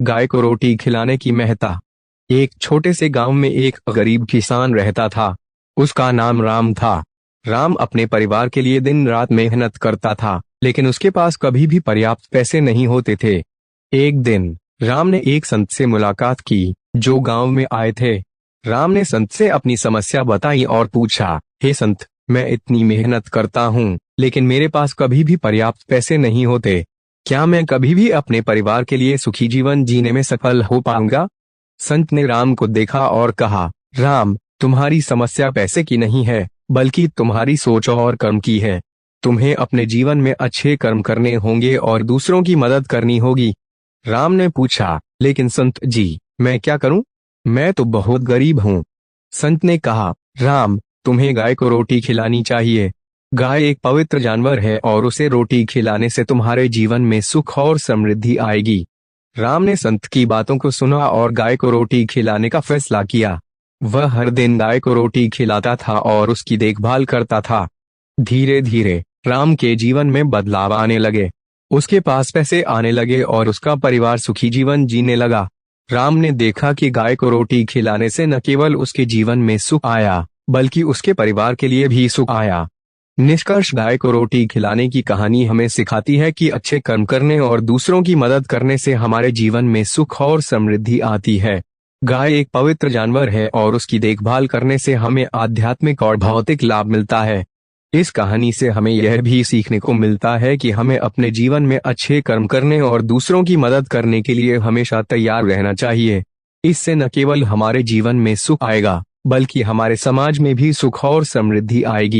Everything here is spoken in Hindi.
गाय को रोटी खिलाने की महत्ता। एक छोटे से गांव में एक गरीब किसान रहता था। उसका नाम राम था। राम अपने परिवार के लिए दिन रात मेहनत करता था, लेकिन उसके पास कभी भी पर्याप्त पैसे नहीं होते थे। एक दिन राम ने एक संत से मुलाकात की, जो गांव में आए थे। राम ने संत से अपनी समस्या बताई और पूछा, हे संत, मैं इतनी मेहनत करता हूँ, लेकिन मेरे पास कभी भी पर्याप्त पैसे नहीं होते। क्या मैं कभी भी अपने परिवार के लिए सुखी जीवन जीने में सफल हो पाऊंगा? संत ने राम को देखा और कहा, राम, तुम्हारी समस्या पैसे की नहीं है, बल्कि तुम्हारी सोच और कर्म की है। तुम्हें अपने जीवन में अच्छे कर्म करने होंगे और दूसरों की मदद करनी होगी। राम ने पूछा, लेकिन संत जी, मैं क्या करूं? मैं तो बहुत गरीब हूं। संत ने कहा, राम, तुम्हें गाय को रोटी खिलानी चाहिए। गाय एक पवित्र जानवर है और उसे रोटी खिलाने से तुम्हारे जीवन में सुख और समृद्धि आएगी। राम ने संत की बातों को सुना और गाय को रोटी खिलाने का फैसला किया। वह हर दिन गाय को रोटी खिलाता था और उसकी देखभाल करता था। धीरे धीरे राम के जीवन में बदलाव आने लगे। उसके पास पैसे आने लगे और उसका परिवार सुखी जीवन जीने लगा। राम ने देखा कि गाय को रोटी खिलाने से न केवल उसके जीवन में सुख आया, बल्कि उसके परिवार के लिए भी सुख आया। निष्कर्ष, गाय को रोटी खिलाने की कहानी हमें सिखाती है कि अच्छे कर्म करने और दूसरों की मदद करने से हमारे जीवन में सुख और समृद्धि आती है। गाय एक पवित्र जानवर है और उसकी देखभाल करने से हमें आध्यात्मिक और भौतिक लाभ मिलता है। इस कहानी से हमें यह भी सीखने को मिलता है कि हमें अपने जीवन में अच्छे कर्म करने और दूसरों की मदद करने के लिए हमेशा तैयार रहना चाहिए। इससे न केवल हमारे जीवन में सुख आएगा, बल्कि हमारे समाज में भी सुख और समृद्धि आएगी।